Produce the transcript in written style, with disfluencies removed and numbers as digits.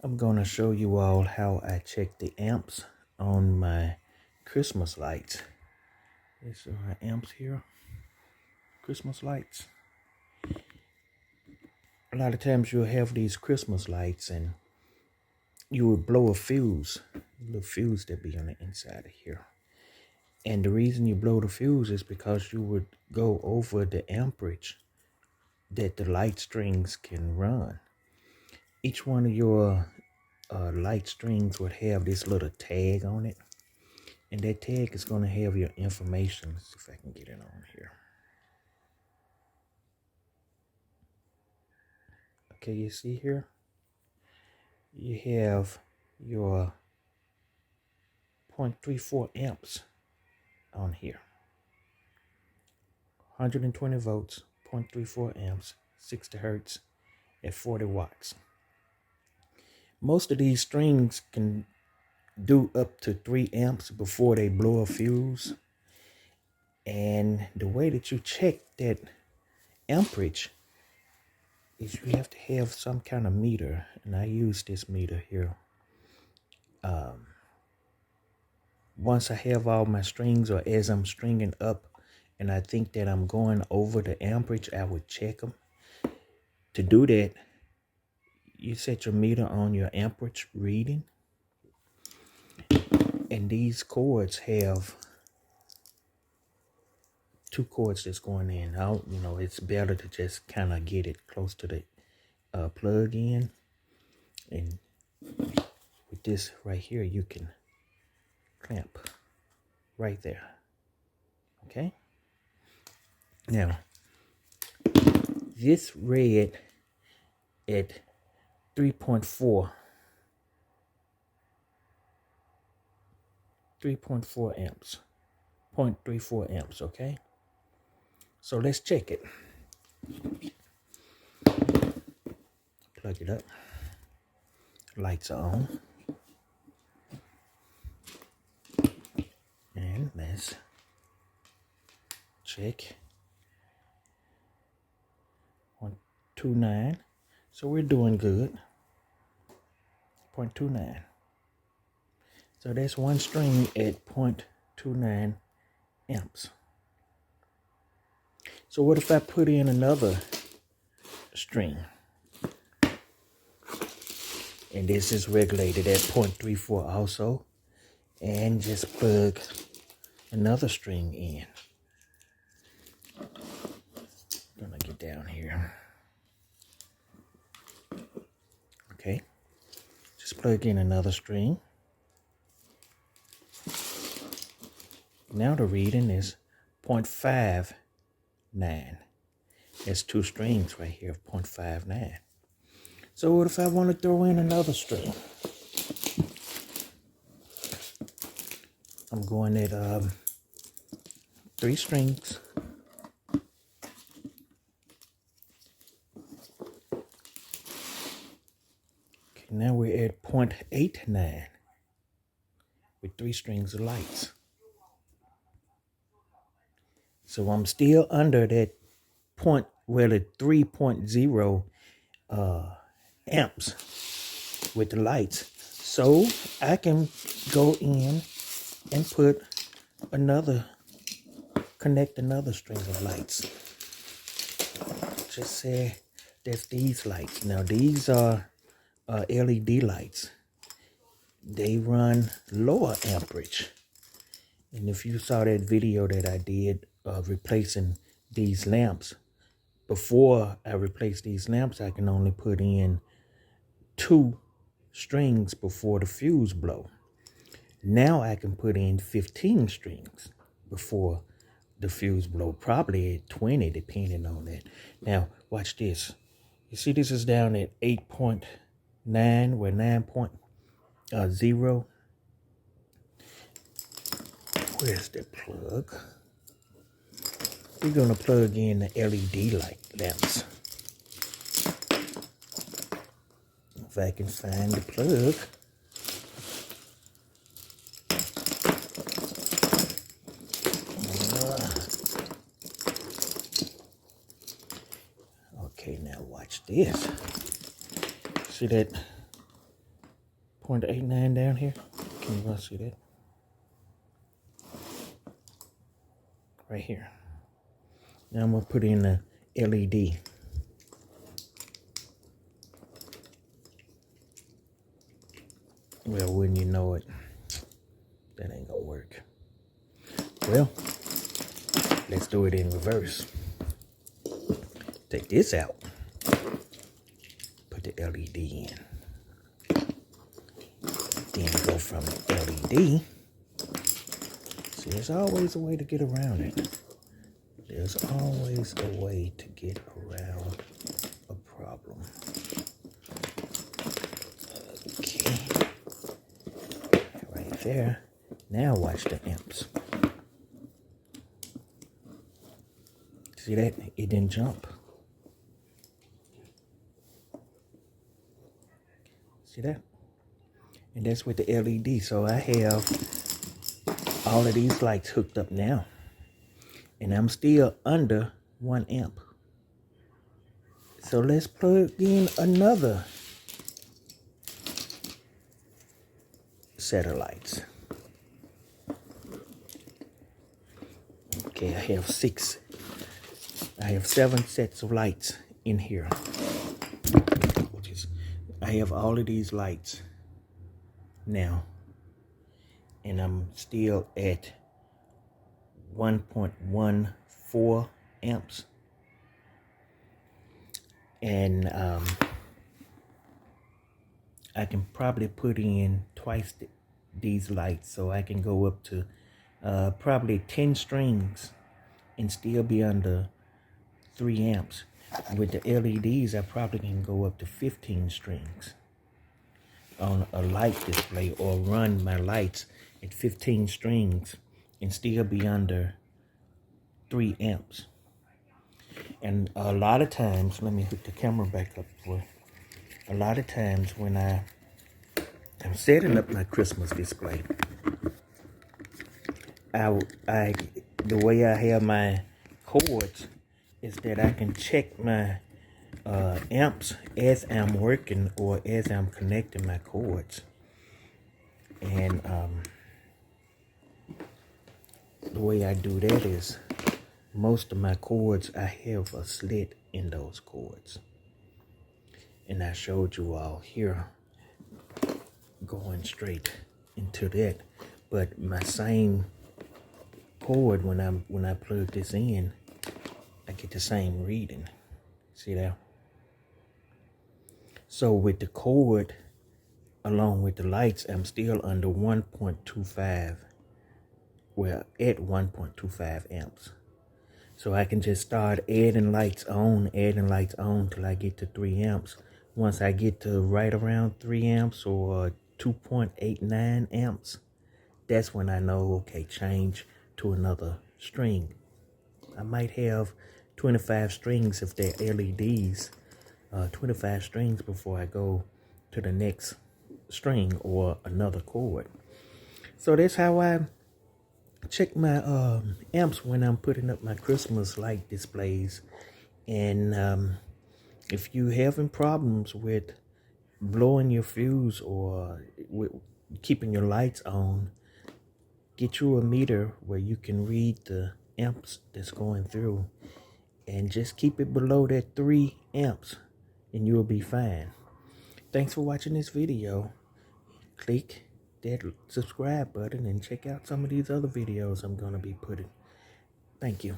I'm going to show you all how I check the amps on my Christmas lights. These are my amps here, Christmas lights. A lot of times you'll have these Christmas lights and you will blow a fuse, a little fuse that be on the inside of here. And the reason you blow the fuse is because you would go over the amperage that the light strings can run. Each one of your light strings would have this little tag on it. And that tag is going to have your information. Let's see if I can get it on here. Okay, you see here? You have your 0.34 amps on here. 120 volts, 0.34 amps, 60 hertz at 40 watts. Most of these strings can do up to 3 amps before they blow a fuse. And the way that you check that amperage is you have to have some kind of meter. And I use this meter here. Once I have all my strings, or as I'm stringing up and I think that I'm going over the amperage, I would check them. To do that, you set your meter on your amperage reading. And these cords have 2 cords that's going in. Out, it's better to just kind of get it close to the plug in. And with this right here, you can clamp right there. Okay? Now, this read at 3.4 amps, 0.34 amps, okay? So let's check it. Plug it up. Lights are on. And let's check. 0.29. So we're doing good. 0.29. So that's one string at 0.29 amps. So what if I put in another string? And this is regulated at 0.34 also. And just plug another string in. I'm gonna get down here. Okay. Just plug in another string. Now the reading is 0.59. That's 2 strings right here of 0.59. So what if I want to throw in another string? I'm going at 3 strings. Okay, now we're at 0.89 with 3 strings of lights. So I'm still under that point, well, the 3.0 amps with the lights. So I can go in and connect another string of lights. Just say that's these lights. Now these are LED lights. They run lower amperage. And if you saw that video that I did replacing these lamps, before I replace these lamps, I can only put in 2 strings before the fuse blow. Now I can put in 15 strings before the fuse blow, probably at 20 depending on that. Now watch this. You see this is down at 8.9, we're 9.0. Where's the plug? We're gonna plug in the LED light lamps. If I can find the plug. Okay, now watch this. See that 1.89 down here. Can you guys see that? Right here. Now I'm going to put in the LED. Well, wouldn't you know it, that ain't gonna work. Well, let's do it in reverse. Take this out. Put the LED in. Then go from the LED. See, there's always a way to get around it. There's always a way to get around a problem. Okay. Right there. Now watch the amps. See that? It didn't jump. See that? And that's with the LED. So I have all of these lights hooked up now. And I'm still under 1 amp. So let's plug in another set of lights. Okay, I have 7 sets of lights in here. I have all of these lights now. And I'm still at 1.14 amps. And I can probably put in twice these lights, so I can go up to probably 10 strings and still be under 3 amps. With the LEDs, I probably can go up to 15 strings on a light display, or run my lights at 15 strings and still be under 3 amps. And a lot of times, let me hook the camera back up for a lot of times when I am setting up my Christmas display, the way I have my cords is that I can check my amps as I'm working or as I'm connecting my cords. And the way I do that is, most of my cords, I have a slit in those cords. And I showed you all here going straight into that. But my same cord, when I plug this in, I get the same reading. See that? So with the cord, along with the lights, I'm still under 1.25. Well, at 1.25 amps. So I can just start adding lights on till I get to 3 amps. Once I get to right around 3 amps or 2.89 amps, that's when I know, okay, change to another string. I might have 25 strings if they're LEDs, 25 strings before I go to the next string or another chord. So that's how I check my amps when I'm putting up my Christmas light displays. And if you having problems with blowing your fuse or with keeping your lights on, get you a meter where you can read the amps that's going through, and just keep it below that 3 amps and you'll be fine. Thanks for watching this video. Click that subscribe button and check out some of these other videos I'm going to be putting. Thank you.